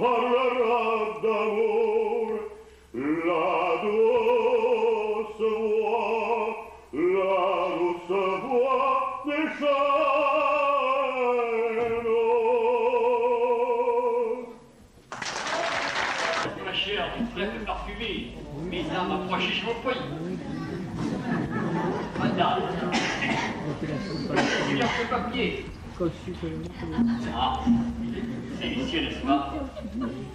parlera d'amour, la douce voix des chênes. Ma chère, une flèche parfumée, mes âmes approchées sur vos foyers. Madame, il y a ce papier. Ah, c'est délicieux, n'est-ce pas?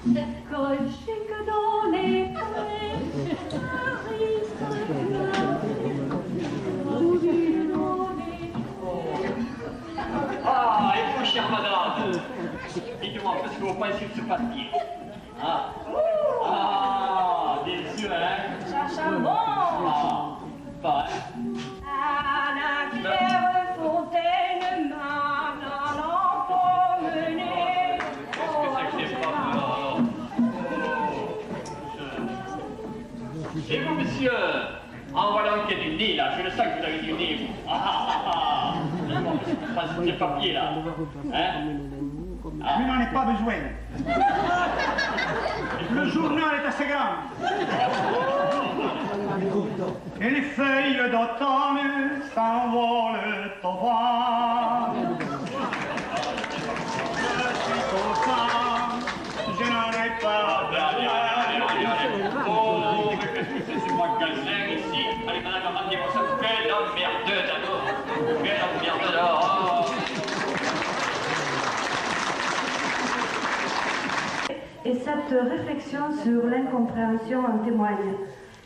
Cette coche que dans les Ah, et vous, chère madame, dites-moi un peu ce que vous pensez de ce papier. Ah, délicieux, hein? Ça sent bon. Ah, pas, hein? À la claire fontaine, ma maman promenait. Qu'est-ce que c'est que ces papiers, alors? Et vous, monsieur? En voilà un qui est du nez, là. Je le sens que vous avez du nez, vous. Dites-moi, qu'est-ce que vous pensez de ces papiers, là? Hein? Je n'en ai pas besoin. Le journal est assez grand. Et les feuilles d'automne s'envolent au vent. Je suis content, je n'en ai pas besoin. Oh, mais qu'est-ce que c'est ce magasin ici? Allez, madame, demandez-moi ça. Quelle emmerdeuse, alors! Quelle emmerdeuse, alors! Et cette réflexion sur l'incompréhension en témoigne.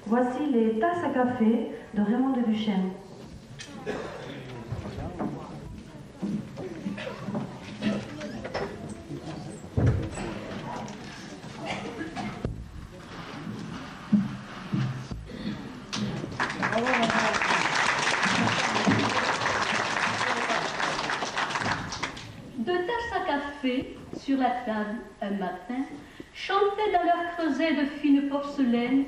Voici les tasses à café de Raymond de Duchesne. Deux tasses à café sur la table un matin chantaient dans leur creuset de fine porcelaine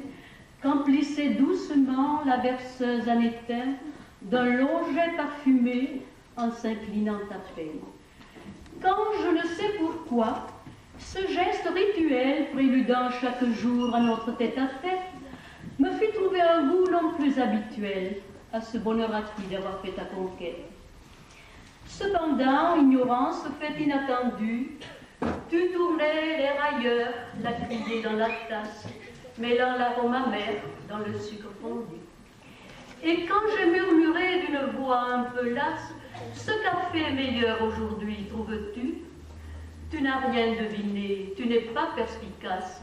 qu'emplissait doucement la berceuse en étain d'un long jet parfumé en s'inclinant à peine. Quand je ne sais pourquoi, ce geste rituel préludant chaque jour à notre tête-à-tête me fit trouver un goût non plus habituel à ce bonheur acquis d'avoir fait ta conquête. Cependant, ignorant ce fait inattendu, tu tournais l'air ailleurs, la criée dans la tasse, mêlant l'arôme amer dans le sucre fondu. Et quand j'ai murmuré d'une voix un peu lasse, ce café est meilleur aujourd'hui, trouves-tu? Tu n'as rien deviné, tu n'es pas perspicace.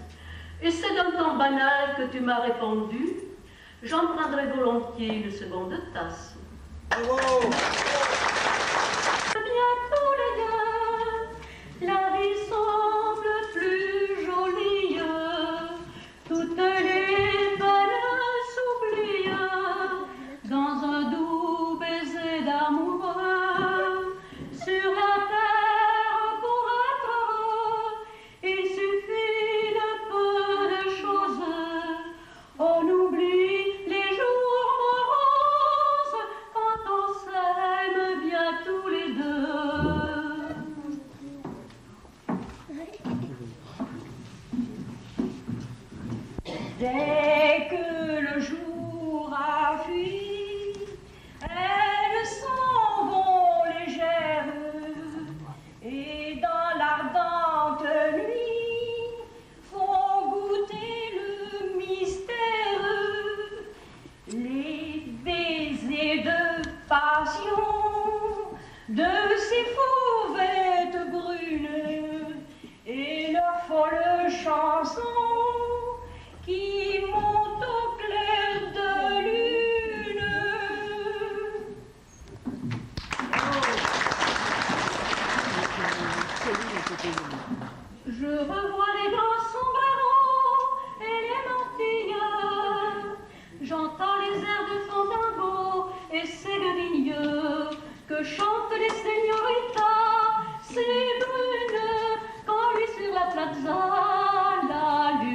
Et c'est d'un ton banal que tu m'as répondu, j'en prendrai volontiers une seconde tasse. Bravo. Bientôt les deux, la vie semble plus jolie, toutes les peines s'oublient dans un doux baiser d'amoureux. Sur la terre pour être heureux, il suffit de peu de choses, on oublie les jours moroses quand on s'aime bien tous les deux. Dès que le jour a fui, elles s'en vont légères, et dans l'ardente nuit font goûter le mystère, les baisers de passion de ces fauvettes brunes et leurs folles chansons qui montent au clair de lune. Je revois les grands sombreros et les mantilles, j'entends les airs de fandango et ces vignes que chantent les señoritas, ces brunes, quand lui sur la plaza, la lune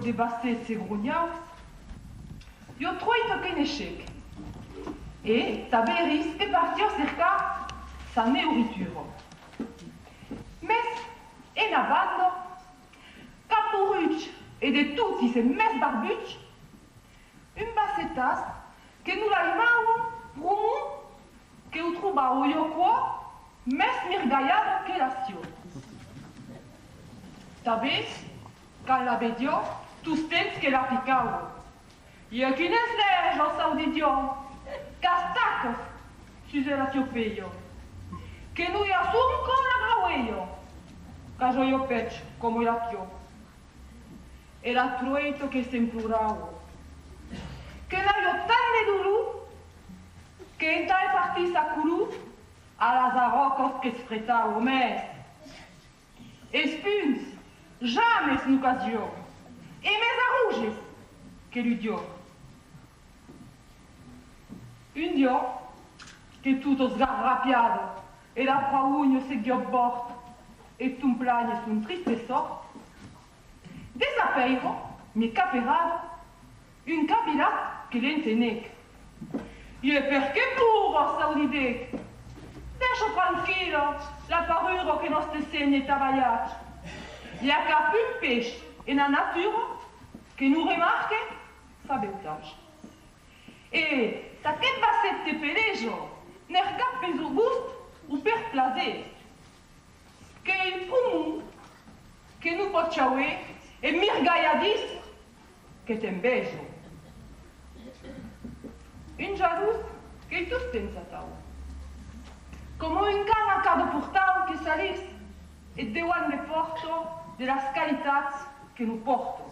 debasser ces grognaus, io troito qu'un échec. Et saberis e partir cerca sa neuriture. Mais, en avant, caporuc et de tutti ces mes barbucs, un bassetas que nous l'aimons pour que nous trouvons au quoi, mes mirgaiado que la sio. Sabes, quand la vedio, tous temps que la picao. Y a qu'une eslerge en saudidio, castacos, suse la tiopeio. Que nous y assumo con la graueio, caso yo pech, como la tio. E la troito que se implorao. Que la yo tan de dulu, que entai parti sa curu, a las arrocos que se fretao mes. Espuns, jamais n'occasion, e mes arruges, que l'udio. Un dio, que tutto sgarrapiado, e la praugno se ghiobborto, e tu plagne sun triste sort, desapeiro, mi caperado, un capilat che l'entenec. E perché puro, saudidec? Deixo tranquillo la parure che nostre segne travagliat. Il y a qu'à plus pêche et la nature que nous remarquons sa beltage. Et ça qu'est passé de pelejo, n'est qu'à plus au goût ou per plaisir. Que il promu, que nous potchaoué, et mirgaiadis, que t'embejo. Une jalouse, que tous pensatao. Como un can a cada portal que salis, et dewan de porto de las qualitats que nous porto.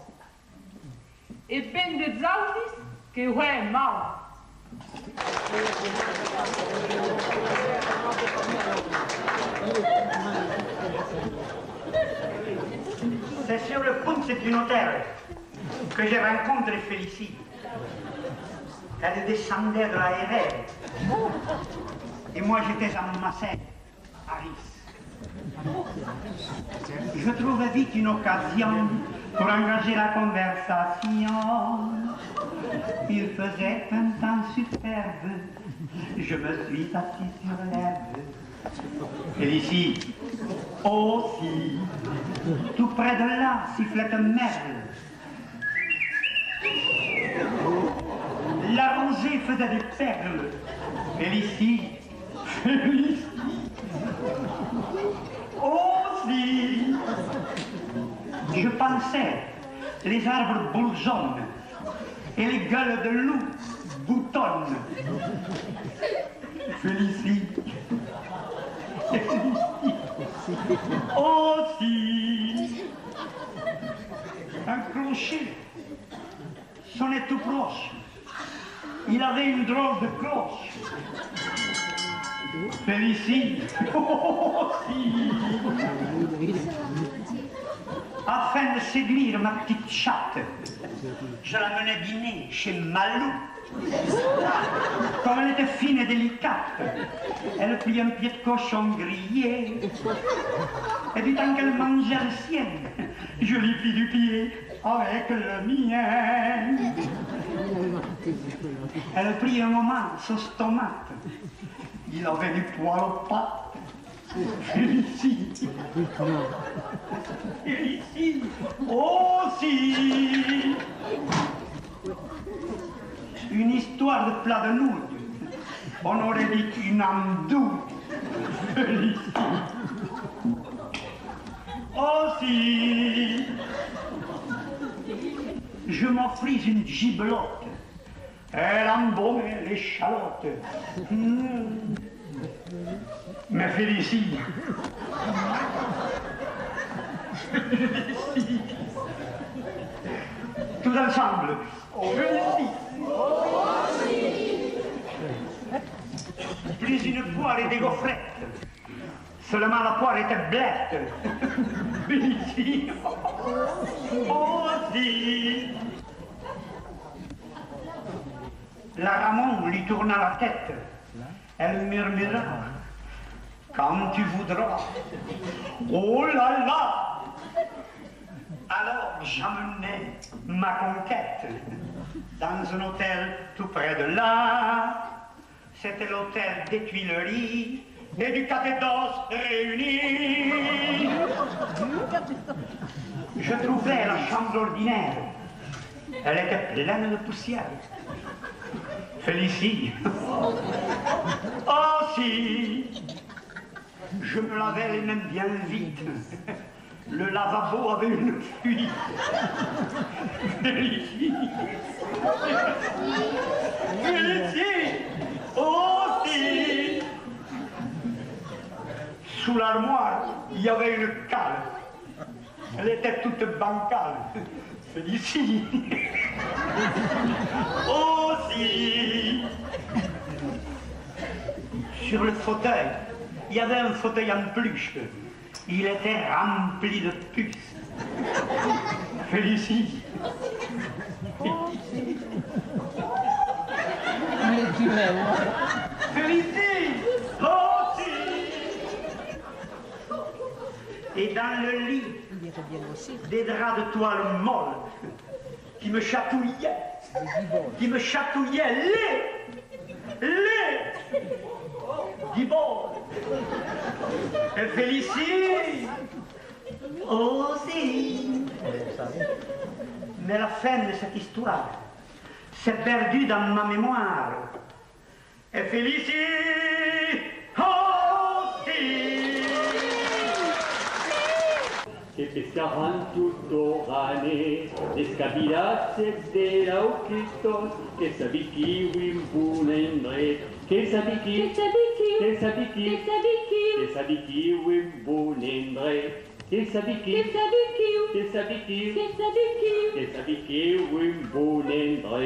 Et ben de zautis que ouais mal. C'est sur le pont du notaire que j'ai rencontré Félicie. Elle descendait de la RR. Et moi j'étais en Massé, Paris. Je trouvais vite une occasion pour engager la conversation. Il faisait un temps superbe. Je me suis assis sur l'herbe. Félicie, aussi, tout près de là, sifflait un merle. La rosée faisait des perles. Félicie, Félicie, aussi. Je pensais, les arbres bourgeonnent et les gueules de loup boutonnent. Félicie, aussi. Un clocher sonnait tout proche. Il avait une drôle de cloche. Félicie, aussi. Afin de séduire ma petite chatte, je la menais dîner chez Malou. Comme elle était fine et délicate, elle prit un pied de cochon grillé. Et du temps qu'elle mangeait le sien, je lui pris du pied avec le mien. Elle prit un moment sauce tomate. Il avait du poil aux pattes. Félicie, Félicie, aussi. Une histoire de plat de nouilles. On aurait dit une andouille. Félicie, aussi. Je m'offris une gibelotte. Elle embaumait l'échalote. Mais Félicie, tous ensemble, Félicie. Plus une poire et des gaufrettes. Seulement la poire était blette. Félicie, aussi. La Ramon lui tourna la tête. Elle murmura, quand tu voudras. Oh là là! Alors j'emmenai ma conquête dans un hôtel tout près de là. C'était l'hôtel des Tuileries et du Cathédos réunis. Je trouvais la chambre ordinaire. Elle était pleine de poussière. Félicie. Oh si, je me lavais les mains bien vite. Le lavabo avait une fuite. Félicie. Félicie. Oh si. Sous l'armoire, il y avait une cale. Elle était toute bancale. Félicie. Oh si. Sur le fauteuil, il y avait un fauteuil en peluche. Il était rempli de puces. Félicie. Félicie. Oh si. Et dans le lit, des draps de toile molle qui me chatouillaient, les Guibord. Et Félicie. Oh si. Mais la fin de cette histoire s'est perdue dans ma mémoire. Et Félicie. Oh si. Che pescavan tutto rane, le scabilazze dell'aucchitos, che sabichi wimbunendre, che sabichi wimbunendre, che sabichi wimbunendre.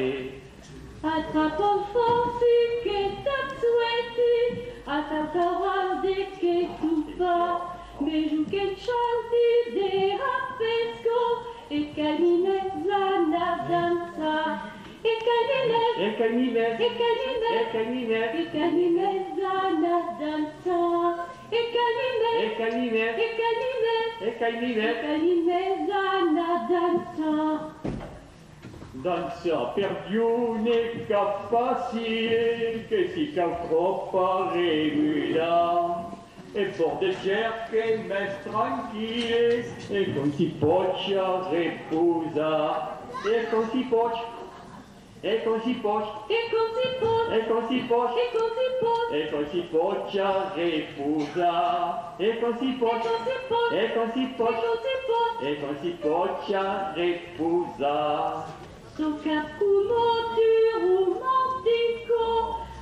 Attrapons force que tape souhaité, attrapons que tout va. Mais je qu'elle chante des rapesco et calimette la danza et calimette la danza et calimette la danza. Danza perdione capacile che si calcoppa remula. E por de cerche mes tranquille, e con si poccia reposa, e con si poccia reposa, e con si poccia reposa. So capcumotu romantico,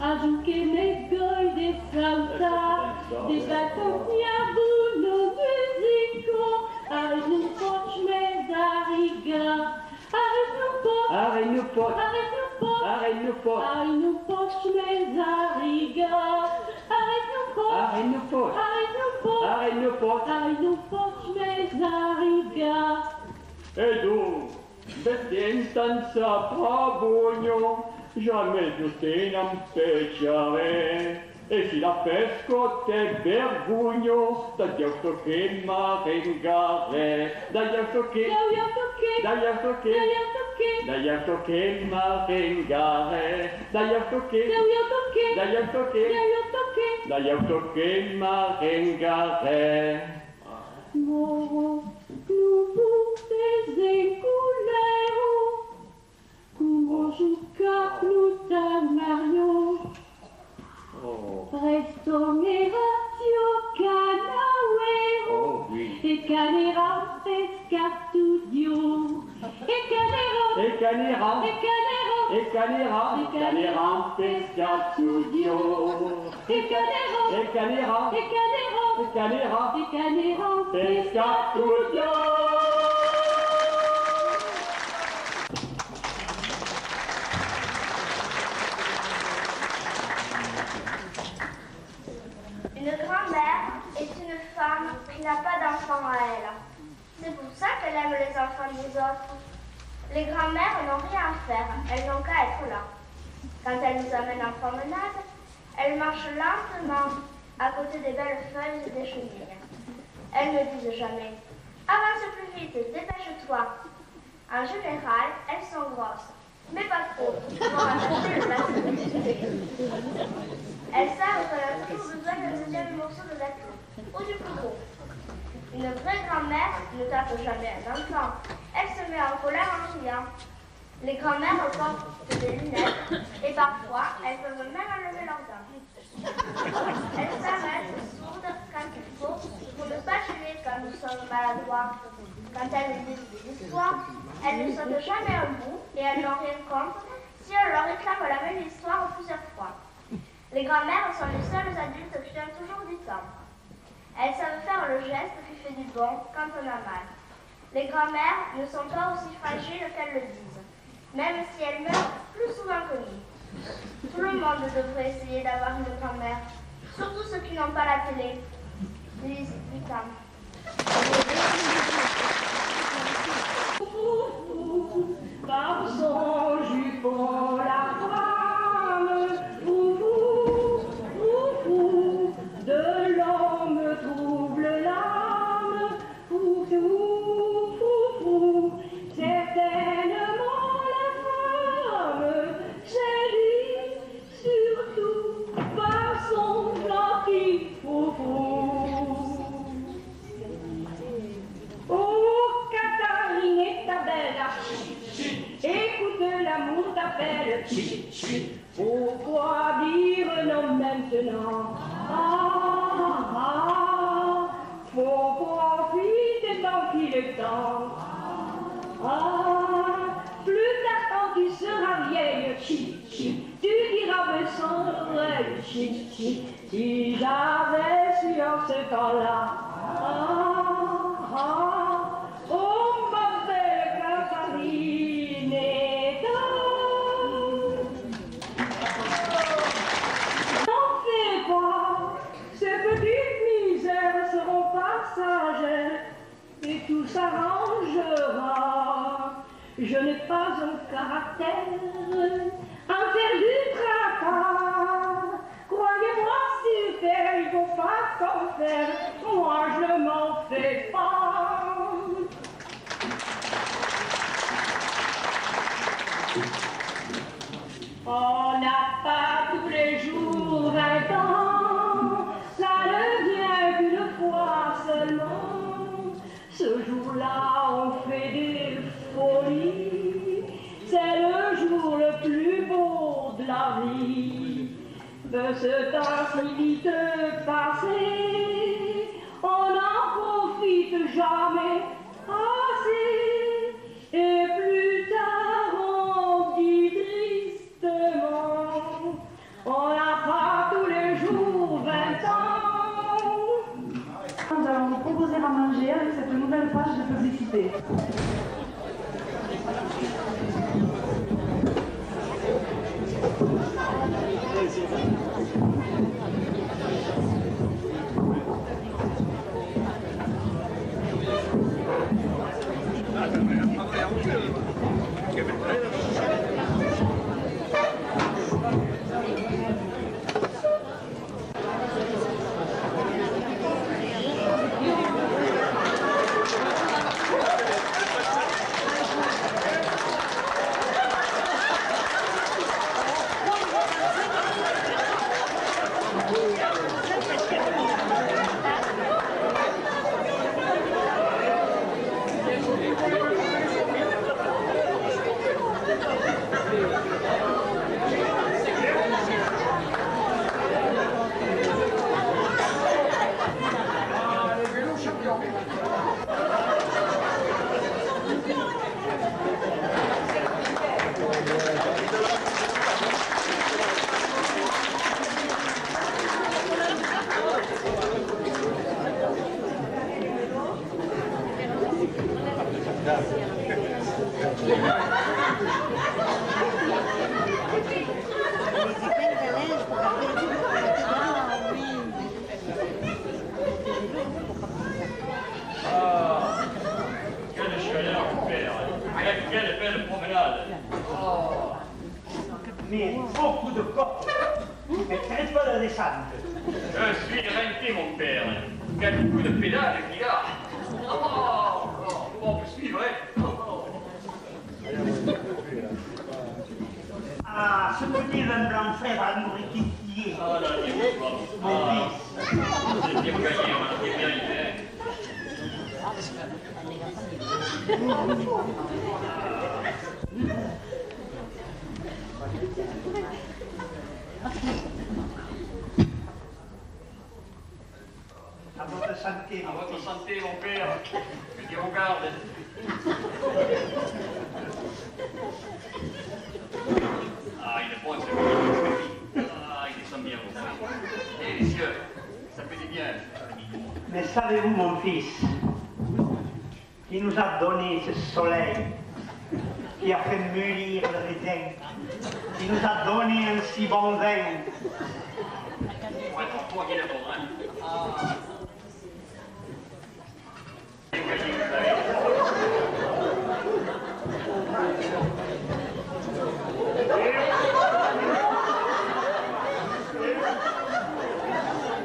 ajout che me gol de flauta, des bâtons diabono musico, avec nous poche mes ariga, avec nous poche mes ariga, avec nous poche mes ariga. E tu, vedi stanza pabugno, jamais tu te non pecciare, e si la pesco te vergogno, dagli auto che m'arrengare, dagli auto che m'arrengare, dagli auto che m'arrengare. Moro, clubu desenculero, como juca pluta Mario. Presto meratio canauero, Oh oui. e canera pesca studio, e canera pesca studio, e canera pesca studio. Une grand-mère est une femme qui n'a pas d'enfants à elle. C'est pour ça qu'elle aime les enfants des autres. Les grand-mères n'ont rien à faire, elles n'ont qu'à être là. Quand elles nous amènent en promenade, elles marchent lentement à côté des belles feuilles des chenilles. Elles ne disent jamais « Avance plus vite, dépêche-toi. En général, elles sont grosses, mais pas trop, pour attacher le lacet. Elles savent qu'on a toujours besoin d'un deuxième morceau de gâteau, ou du plus gros. Une vraie grand-mère ne tape jamais un enfant. Elle se met en colère en criant. Les grand-mères portent des lunettes et parfois elles peuvent même enlever leurs dents. Elles savent être sourdes quand il faut pour ne pas gêner quand nous sommes maladroits. Quand elles disent des histoires, elles ne sautent jamais un bout et elles n'ont rien contre si on leur réclame la même histoire plusieurs fois. Les grand-mères sont les seuls adultes qui ont toujours du temps. Elles savent faire le geste qui fait du bon quand on a mal. Les grand-mères ne sont pas aussi fragiles qu'elles le disent, même si elles meurent plus souvent que nous. Tout le monde devrait essayer d'avoir une grand-mère, surtout ceux qui n'ont pas la télé. Lise, Lucas. Par son jupon la femme, de l'homme trouble l'âme, certainement la femme, c'est lui surtout, par son gentil foufou. Oh, Catherine est ta belle, écoute, l'amour t'appelle. Pourquoi dire non maintenant? Faut profiter tant qu'il est temps. Plus tard quand tu seras vieille, tu diras mais sans oreille, si j'avais su en ce temps-là. Oh ma belle Catharinetta, n'en fais pas, ces petites misères seront passagères et tout s'arrangera. Je n'ai pas un caractère à faire du tracas. Croyez-moi, super, il faut pas s'en faire. Moi, je ne m'en fais pas. On n'a pas tous les jours 20 ans. Ça ne vient qu'une fois seulement. Ce jour-là, on fait des folies. C'est le jour le plus beau de la vie. De ce temps si vite passé, on n'en profite jamais assez. Et plus tard, on dit tristement, on n'a pas tous les jours 20 ans. Nous allons vous proposer à manger avec cette nouvelle page de publicité. Quelle chaleur, père! Quelle belle promenade! Mais beaucoup de corps. Mais très pas la descente. Je suis renté, mon père. Quel coup de pédale qu'il a! Oh, vrai. Ah, ce petit vin blanc frais va nous réquiller. Ah là, Mon fils. c'est bien gagné, on a bien l'hiver. À votre santé, À mon votre fils. santé, mon père. Que Dieu vous garde. Ah, il est bon, ce petit. Ah, il descend bien, mon frère. Eh, messieurs, ça fait du bien. Mais savez-vous, mon fils, qui nous a donné ce soleil, qui a fait mûrir le raisin, qui nous a donné un si bon vin? Pour être en point, il est bon, hein. Ah. Bien gagné, vous savez.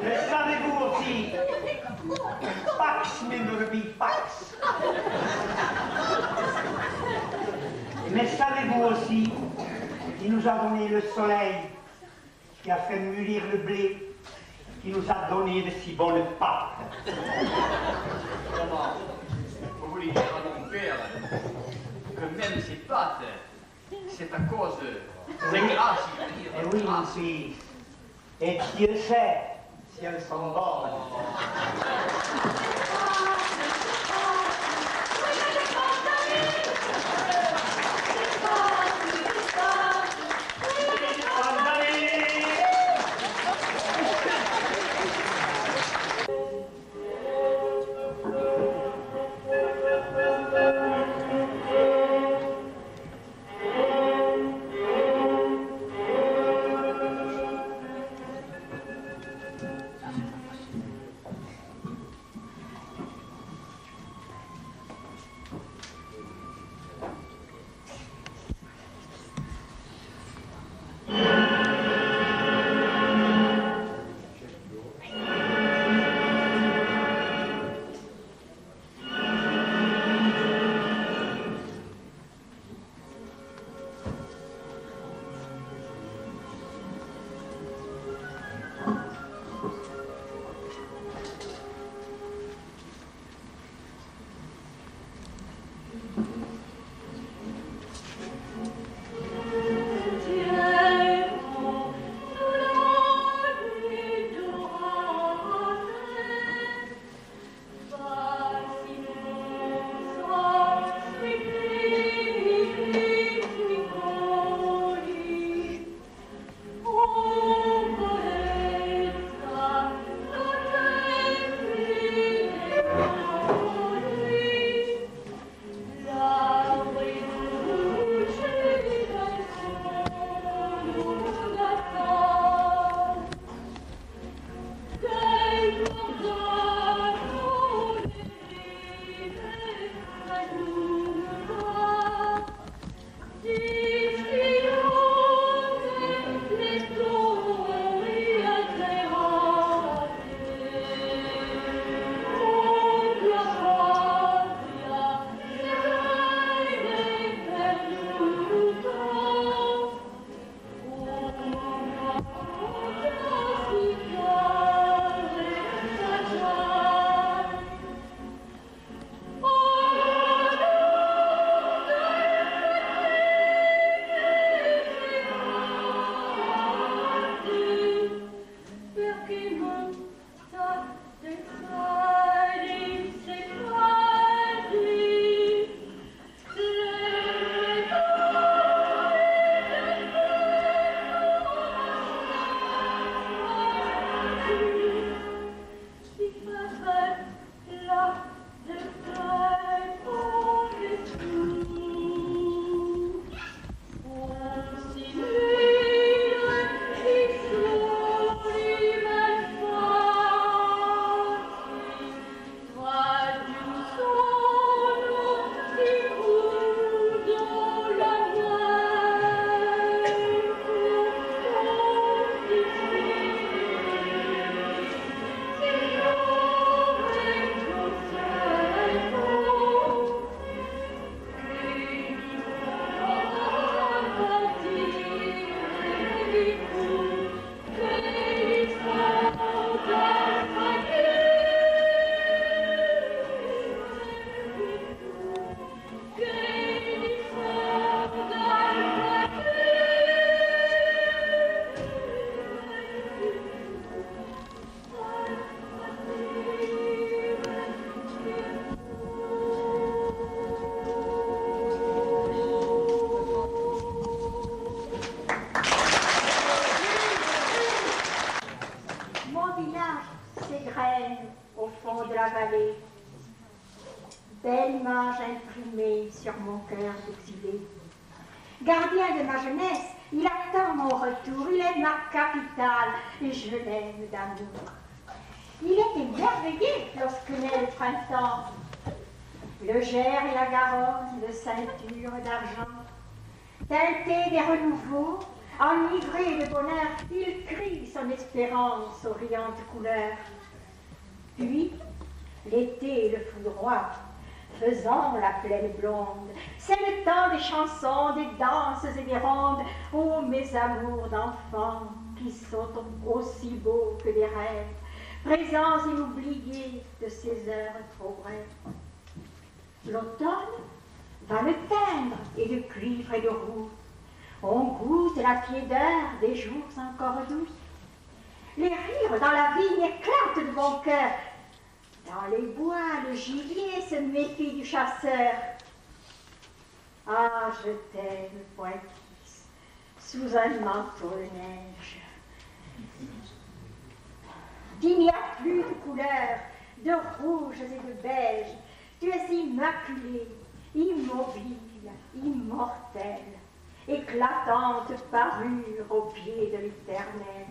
Mais savez-vous aussi, Pax Memorbi Pax. Mais savez-vous aussi, qui nous a donné le soleil, qui a fait mûrir le blé, qui nous a donné de si bonnes pâtes? Comment vous voulez dire à mon père que même ces pâtes, c'est à cause des grâces, il veut dire. Eh oui, mon fils, et Dieu sait si elles sont bonnes. vallée. Belle image imprimée sur mon cœur d'exilé. Gardien de ma jeunesse, il attend mon retour, il est ma capitale et je l'aime d'amour. Il est émerveillé lorsque naît le printemps. Le Gers et la Garonne de ceinture d'argent. Teinté des renouveaux, enivré de bonheur, il crie son espérance aux riantes couleurs. Puis, l'été le foudroie, faisant la plaine blonde. C'est le temps des chansons, des danses et des rondes. Oh, mes amours d'enfants, qui sont aussi beaux que des rêves, présents inoubliés de ces heures trop brèves. L'automne va le teindre et de cuivre et de roux. On goûte la tiédeur des jours encore douces. Les rires dans la vigne éclatent de mon cœur. Dans les bois, le gibier se méfie du chasseur. Ah, je t'aime, pointisse, sous un manteau de neige. Il n'y a plus de couleurs, de rouges et de beiges. Tu es immaculée, immobile, immortelle, éclatante parure au pied de l'éternel.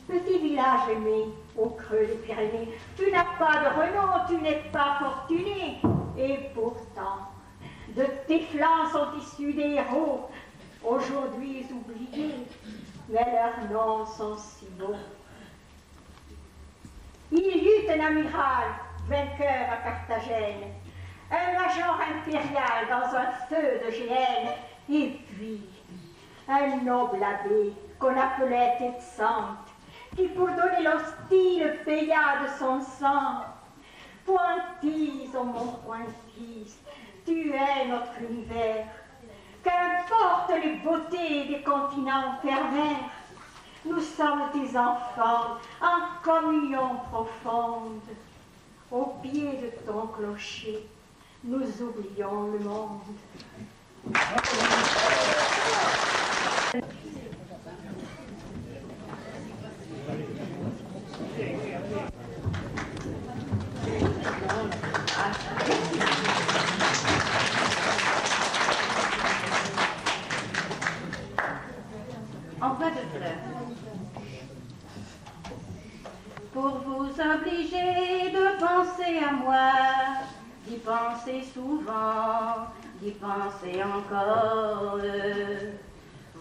Petit village aimé, au creux des Pyrénées, tu n'as pas de renom, tu n'es pas fortuné. Et pourtant, de tes flancs sont issus des héros, aujourd'hui oubliés, mais leurs noms sont si beaux. Il y eut un amiral, vainqueur à Carthagène, un major impérial dans un feu de géhenne, et puis un noble abbé qu'on appelait Tetsante, qui pour donner l'hostile paya de son sang. Pointise, oh mon Pointise, tu es notre univers, qu'importe les beautés des continents pervers, nous sommes tes enfants en communion profonde. Au pied de ton clocher, nous oublions le monde. Envoi de fleurs. Pour vous obliger de penser à moi, d'y penser souvent, d'y penser encore.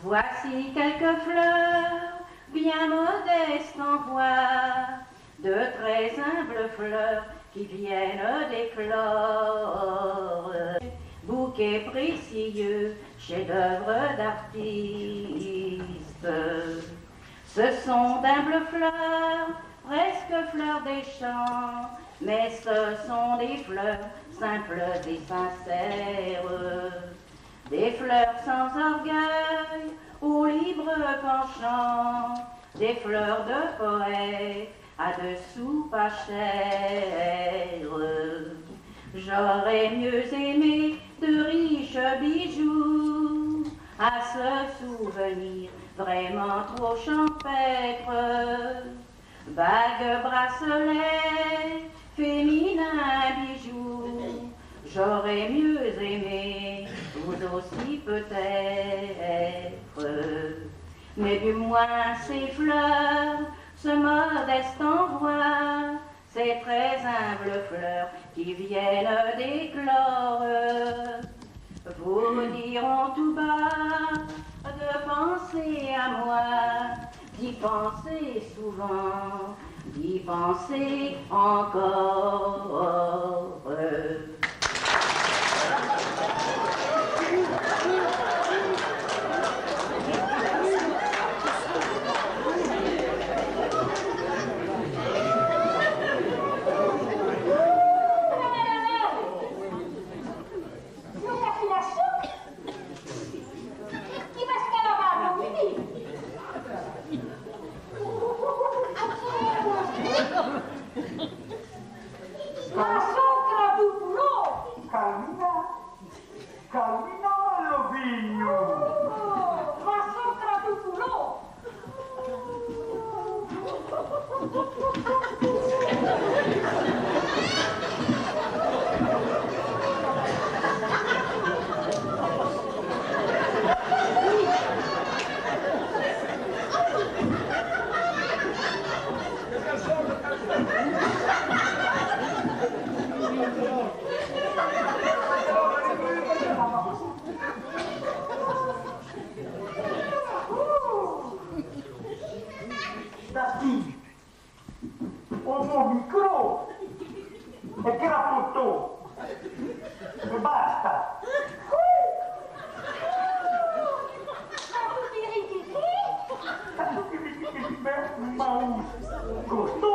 Voici quelques fleurs, bien modestes en voix, de très humbles fleurs qui viennent d'éclore. Bouquet précieux, chef-d'œuvre d'artiste. Ce sont d'humbles fleurs, presque fleurs des champs, mais ce sont des fleurs simples et sincères, des fleurs sans orgueil, au libre penchant, des fleurs de poète, à dessous pas chères. J'aurais mieux aimé de riches bijoux, à se souvenir vraiment trop champêtre. Bagues, bracelets, féminins bijoux, j'aurais mieux aimé, vous aussi peut-être. Mais du moins ces fleurs, ce modeste envoi, ces très humbles fleurs qui viennent d'éclore, vous diront tout bas de penser à moi, d'y penser souvent, d'y penser encore. La socra du boulot costaud.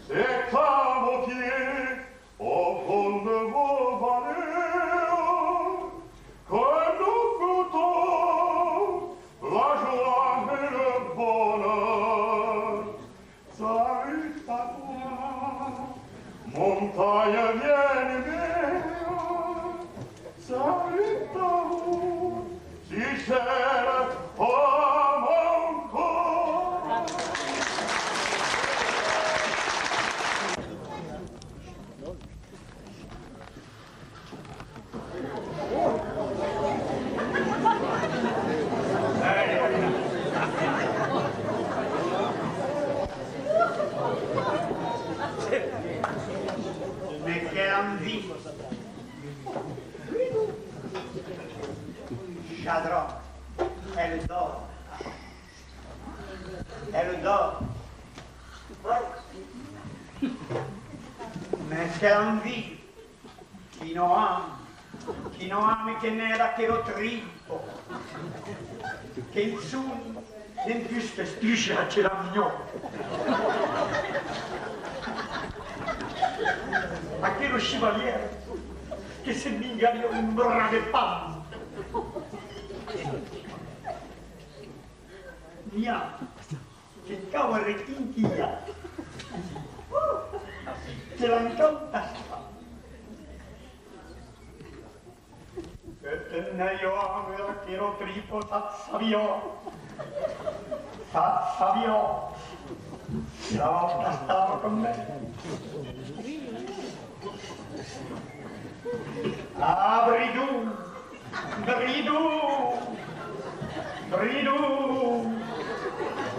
C'est à vos pieds, au fond de vos vallées, montagne vienne mère, salut d'amour, si chère à mon corps. Mais quelle envie! J'adore. Elle dort. Elle dort. Mais quelle envie! Chi non ama che ne era che lo trippo, che in su non più spestisce ce la mio. Ma che lo chevaliere che se mi ingagnò un brave panzo. Mia, che cavolo retintia, ce l'ha incanta. Che te ne io che lo trippo s'avviò, che la volta stava con me. Ah, Bridou,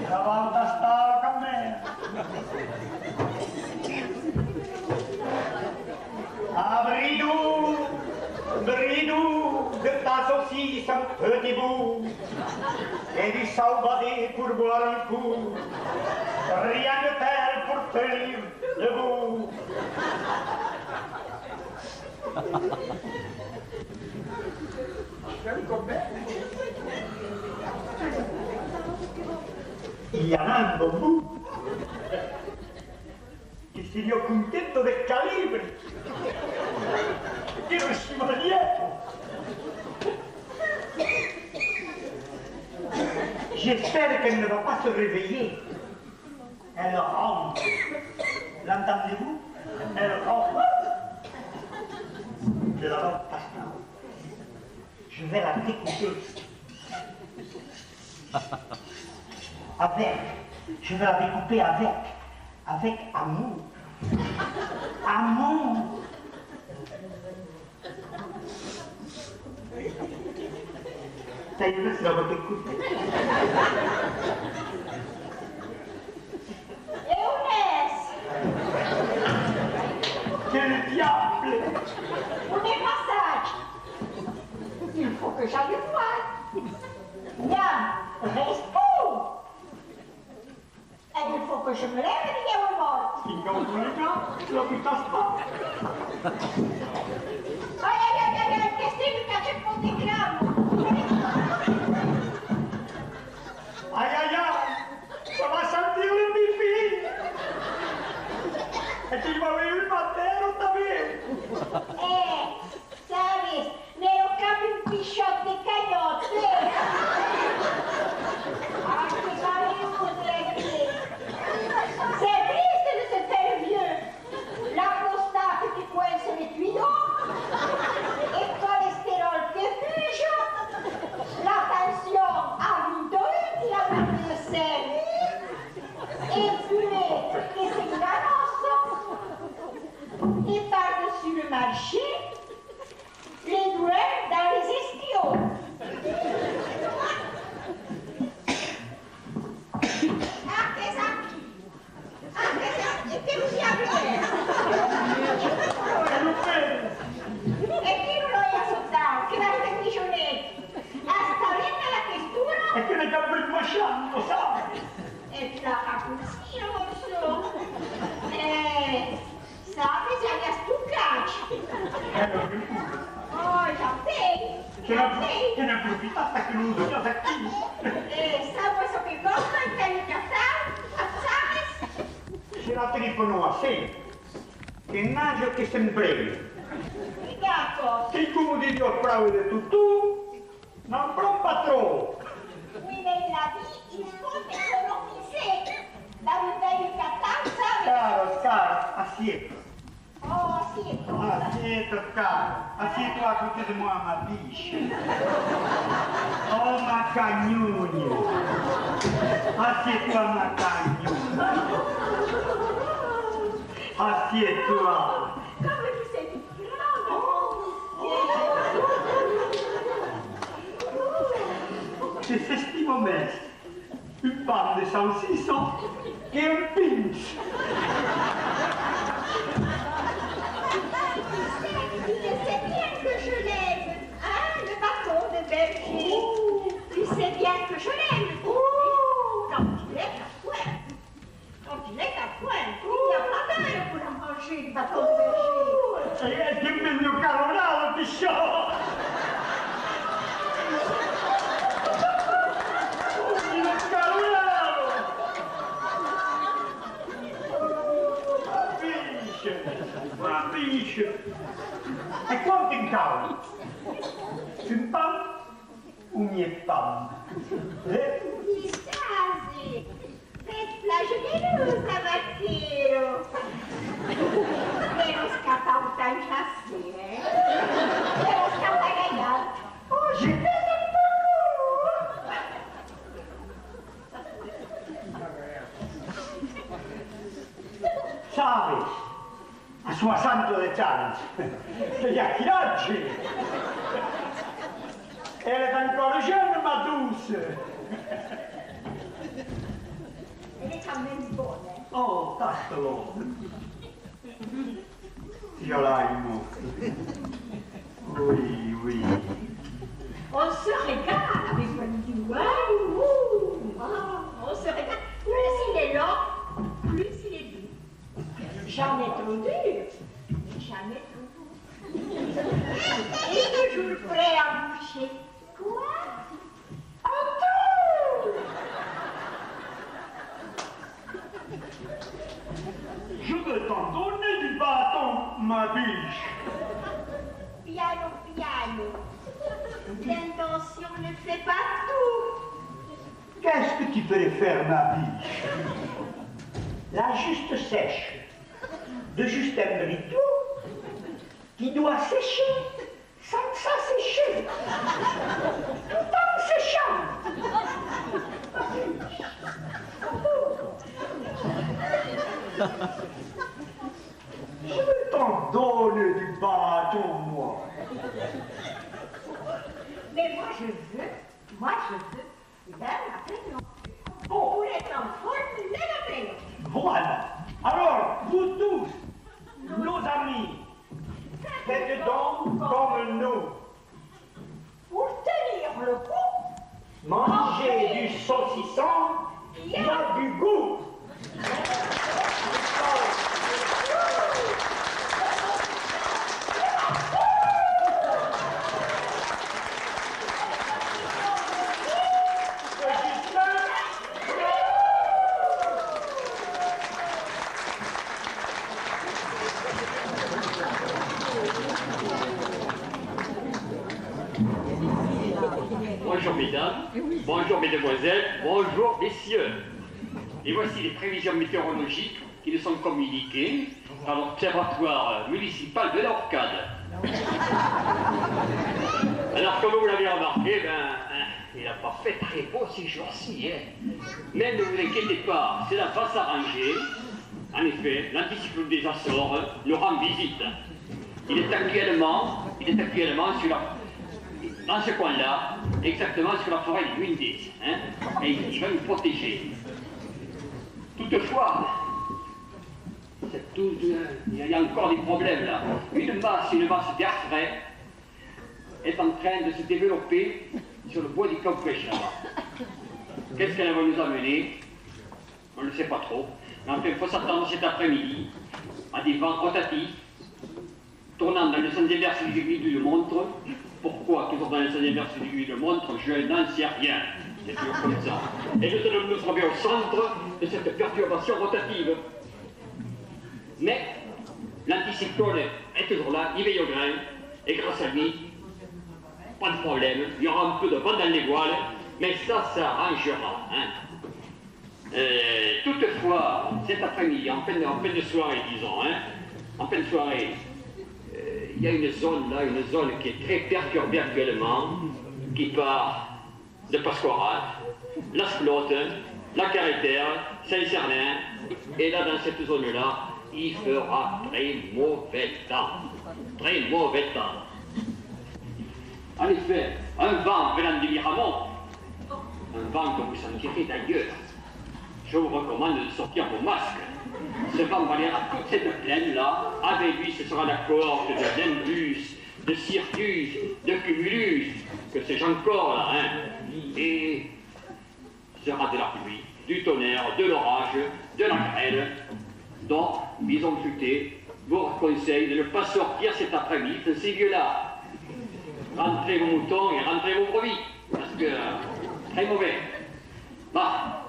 la volta stava con me. Ah, Bridou, de ta saucisse un petit bout, et du salbadé pour boire un coup, rien de tel pour tenir debout. Y andando che si dio contento del calibre, che non si maniera. J'espère qu'elle ne va pas se réveiller. Elle rentre. L'entendez-vous? Elle rentre. De la robe pastel. Je vais la découper. Je vais la découper avec amour. Amour. Ça y est, ça va t'écouter. Eunice! Quel diable! Où est passage? Il faut que j'aille voir. Yann, reste où? Et il faut que je me lève et il est mort. Dans tous les cas, la putain pas. Aïe, qu'est-ce que tu fais pour tes crânes? Aïe, ça va sentir le pipi. Et tu m'avais eu le matin, t'as vu? Sabes, me lo cambio un pichote de cayote. Ah, que marido, c'est triste de se faire vieux. La prostate qui coince les tuyaux, et cholestérol qui fuge, la tension à l'hydroïde, la perte de sel, et fumée qui s'ignorance, et par-dessus le marché, les douleurs dans les ischios. E chi non lo è assoldato? Che l'ha prigioniero? Hasta viene la questura? E che ne capo il mosciano, sai? E la capuzzino, morso. Sappi se hai a stuccarci. Oh, già te! Che ne approfittata che non uso già tacchino. Sa questo che costa in te di cazzare? Se la tripono a sé, che naggio che se imbreve. Gatto! Che come di Dio bravo di tutto, non prompa troppo. Qui nella vita il fondo economizzare da un bel cattanza. Caro, assieme. Oh, assieds-toi. Assieds-toi, Carl. Assieds-toi à côté de moi, ma biche. Oh, ma cagnoune. Assieds-toi, ma cagnoune. Assieds-toi. Comme tu sais, C'est Festivomest, une femme de 106 ans et un pinch. tu sais bien que je l'aime, hein, le bâton de berger. Tu sais bien que je l'aime. Quand il est à point, il n'y a pas d'heure pour en manger, le bâton de berger. E che meglio caloralo, pisciò! Il caloralo! Ma biche! E quanto in calo? Une femme ou une femme? Distasi, la generosa Matteo. Ero scappata un tanciassi, Ero scappata gaiata. Oh, je t'aime beaucoup. Sabes, a 60 anni, degli acchiaggi. Elle est encore jeune, ma douce. Elle est quand même bonne. Oh, tastalo. Io l'aimo. Oui, oui. On se régale avec Wendy. On se régale. Plus il est long, plus il est doux. Jamais trop dur, jamais trop doux. Il est toujours prêt à boucher. Quoi? En tout! Je veux t'en donner du bâton, ma biche. Piano, piano. L'intention ne fait pas tout. Qu'est-ce que tu préfères, ma biche? La juste sèche de Justin Brito, qui doit sécher sans s'assécher, tout en séchant. Je t'en donne du bâton, moi. Mais moi je veux, la prénom. Pour être en forme, la prénom. Voilà. Alors, vous tous, nos amis, faites donc comme nous. Pour tenir le coup, Mangez du saucisson, il y a du goût. Bonjour mesdames, bonjour mesdemoiselles, bonjour messieurs. Et voici les prévisions météorologiques qui nous sont communiquées par l'Observatoire municipal de l'Orcade. Alors comme vous l'avez remarqué, il n'a pas fait très beau ces jours-ci. Mais ne vous inquiétez pas, cela va s'arranger. En effet, l'anticyclone des Açores nous rend visite. Il est actuellement dans ce coin-là, exactement sur la forêt de Windies, et il va nous protéger. Toutefois, il y a encore des problèmes là. Une masse d'air frais est en train de se développer sur le bois du Campèche là-bas. Qu'est-ce qu'elle va nous amener? On ne le sait pas trop. Mais enfin, il faut s'attendre cet après-midi à des vents rotatifs, tournant dans le sens inverse des aiguilles d'une montre. Pourquoi toujours dans le sens inverse des aiguilles d'une montre? Je n'en sais rien. C'est toujours comme ça. Et nous allons nous trouver au centre de cette perturbation rotative. Mais l'anticyclone est toujours là, il veille au grain, et grâce à lui, pas de problème, il y aura un peu de vent dans les voiles, mais ça s'arrangera. Toutefois, cet après-midi, en fin de soirée, disons, en pleine soirée, il y a une zone là, une zone qui est très perturbée actuellement, qui part de Pasquarade, la Splotte, la Carreterre, Saint-Cernin, et là dans cette zone-là, il fera très mauvais temps. Très mauvais temps. En effet, un vent venant de Miramont, un vent que vous sentirez d'ailleurs, je vous recommande de sortir vos masques. Ce vent valera toute cette plaine-là. Avec lui, ce sera la cohorte de Nimbus, de Circus, de Cumulus, que sais-je encore là, hein. Et sera de la pluie, du tonnerre, de l'orage, de la grêle. Donc, bison futé, vous conseille de ne pas sortir cet après-midi de ces lieux-là. Rentrez vos moutons et rentrez vos brebis, parce que très mauvais. Bah,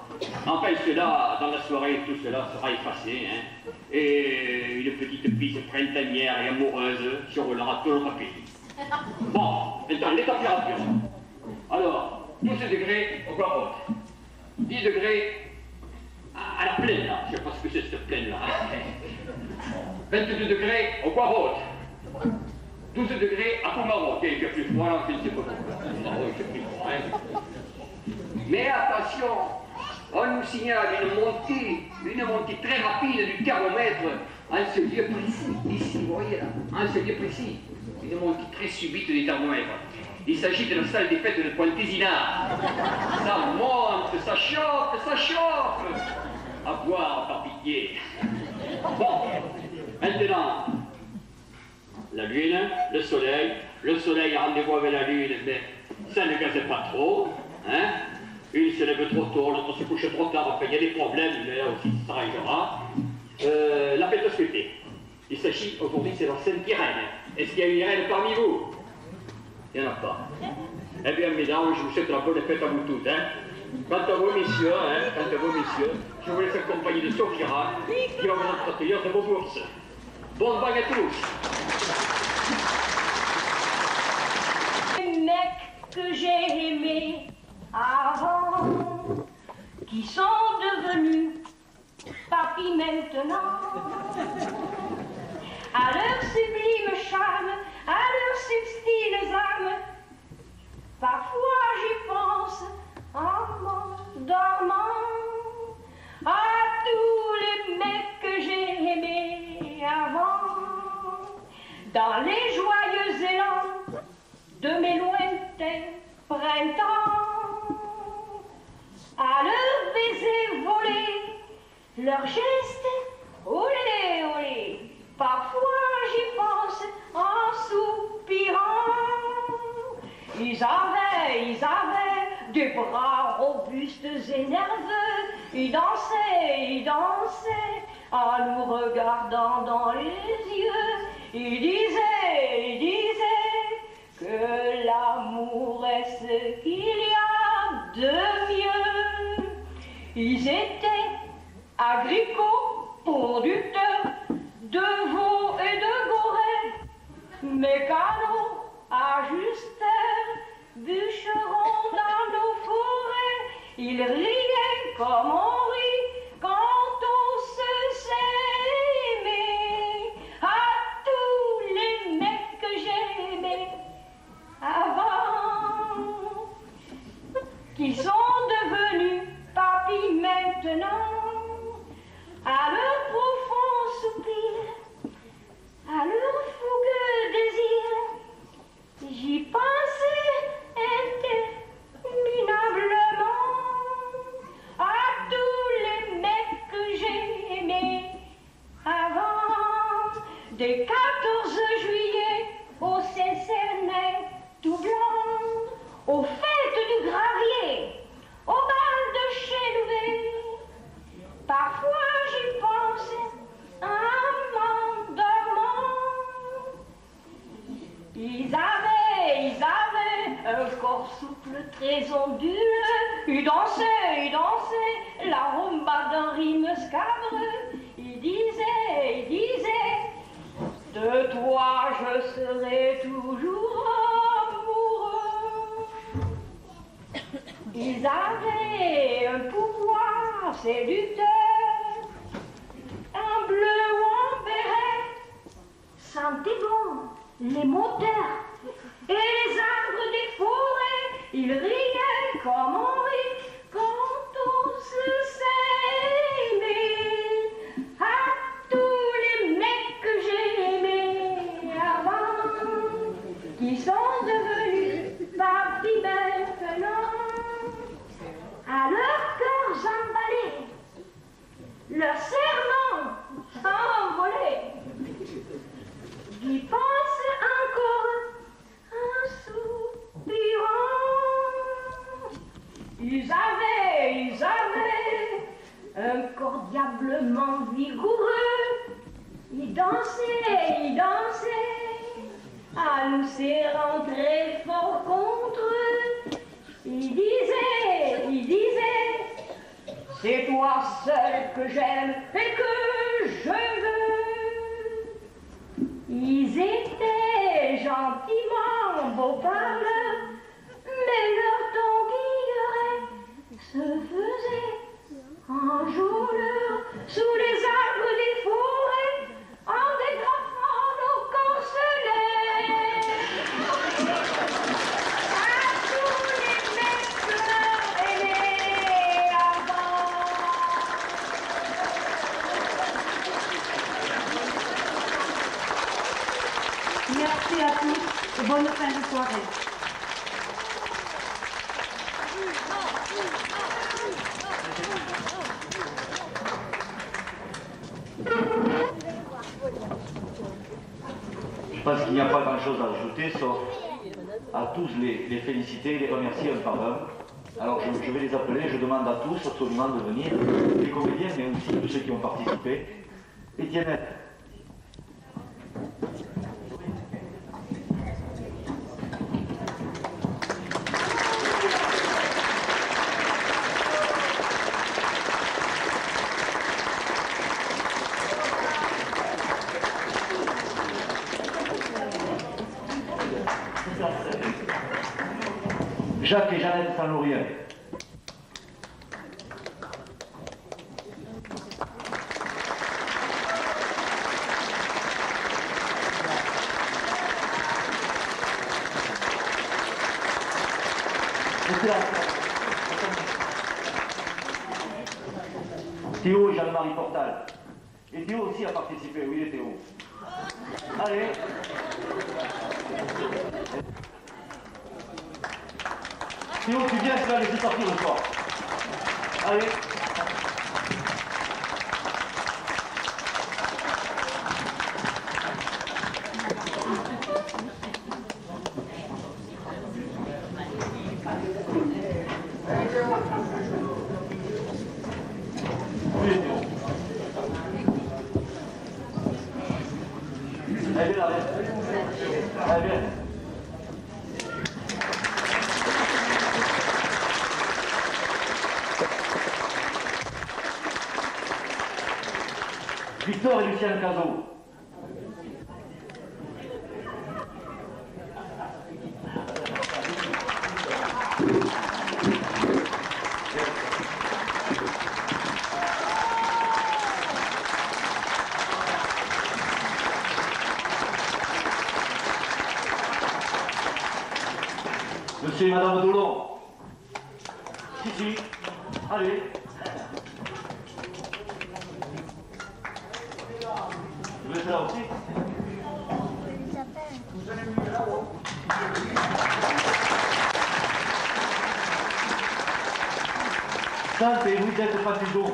enfin cela, dans la soirée, tout cela sera effacé, hein, et une petite piste printanière et amoureuse survolera tout notre pays. Bon, maintenant, les températures. Alors, 12 degrés au Guarotte, 10 degrés à la plaine, là, je sais pas ce que c'est cette plaine-là, hein. 22 degrés au Guarotte, 12 degrés à Pomarot, il fait plus froid, là, je ne sais pas pourquoi. Il fait plus froid, hein. Mais attention, on nous signale une montée très rapide du thermomètre en ce lieu précis, ici, vous voyez là, en ce lieu précis, une montée très subite du thermomètre. Il s'agit de la salle des fêtes de Pointe-Isinard. Ça monte, ça chauffe. À boire, par pitié. Bon, maintenant, la lune, le soleil a rendez-vous avec la lune, mais ça ne gaze pas trop, hein. Une se lève trop tôt, l'autre se couche trop tard, enfin il y a des problèmes, mais là aussi ça s'arrangera. La fête sculptée. Il s'agit aujourd'hui, c'est la Sainte-Irène. Est-ce qu'il y a une reine parmi vous? Il n'y en a pas. Eh bien, mesdames, je vous souhaite la bonne fête à vous toutes. Hein. Quant à vous, messieurs, je vous laisse accompagner de Sophia, qui va vous entretenir de vos bourses. Bonne vague à tous. Les mecs que j'ai aimés avant, qui sont devenus papis maintenant, à leur sublime charme, à leurs subtiles âmes, parfois j'y pense en m'endormant, à tous les mecs que j'ai aimés avant, dans les joyeux élans de mes lointains printemps, à leurs baisers volés, leurs gestes olé olé. Parfois j'y pense en soupirant. Ils avaient des bras robustes et nerveux. Ils dansaient en nous regardant dans les yeux. Ils disaient que l'amour est ce qu'il y a de mieux. Ils étaient agricoles, producteurs de veaux et de gorées, mécanos, ajusteurs, bûcherons dans nos forêts. Ils riaient comme on rit quand on se sait aimer. À tous les mecs que j'ai aimés avant, qui sont devenus papis maintenant, à leur profond soupir, à leur fougueux désir, j'y pensais interminablement. À tous les mecs que j'ai aimés avant, des 14 juillet au Saint-Cernin tout blanc, aux fêtes du Gravier, au bal de Chélouvet. Parfois j'y pense en m'endormant. Ils avaient un corps souple, très onduleux. Ils dansaient la rumba d'un rythme scabreux. Ils disaient, de toi je serai toujours amoureux. Ils avaient un pouvoir séducteur, en bleu ou en béret, les montèrent, et les arbres des forêts, ils riaient comme on rit quand on se sait aimer. À tous les mecs que j'ai aimés avant, qui sont devenus papy maintenant, à leur cœur emballé, leur serment envolé, qui pensent encore un soupirant. Ils avaient un corps diablement vigoureux. Ils dansaient, à nous serrant très fort contre eux. Ils disaient, c'est toi seul que j'aime et que je veux. Ils étaient gentiment beaux parleurs, mais leur ton guilleret se faisait enjôleur sous les arbres des forêts, en dégrafant nos corselets. À tous les mecs que leur aimés avant. Merci à tous et bonne fin de soirée. Je pense qu'il n'y a pas grand-chose à ajouter, sauf à tous les féliciter, les remercier un par un. Alors je vais les appeler, je demande à tous absolument de venir, les comédiens, mais aussi tous ceux qui ont participé. Étienne. Jacques et Jeannette Saint-Laurien. Théo et Jean-Marie Portal. Et Théo aussi a participé, oui, Théo. Allez. Théo, tu viens, tu vas laisser sortir le soir. Allez. Oui, Théo. Allez, là, allez, viens. Victor et Lucien Cazot. Monsieur et Madame Dolon. Si, allez. Vous êtes là aussi? Tante et vous êtes Fatigo.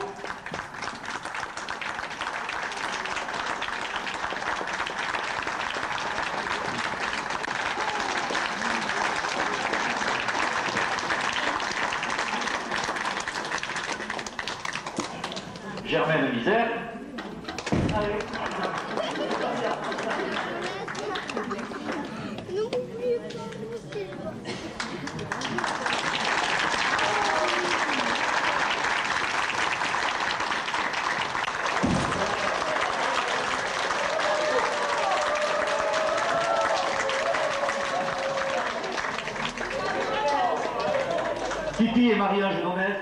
Germaine Misère. Allez. Titi et Marie-Ange Gomez.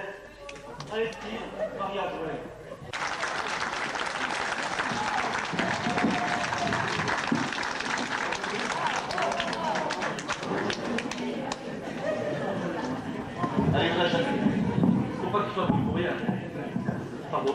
Allez, Titi, Marie-Ange Gomez. Allez, je la chante. Faut pas qu'il soit plus pour rien. Pardon.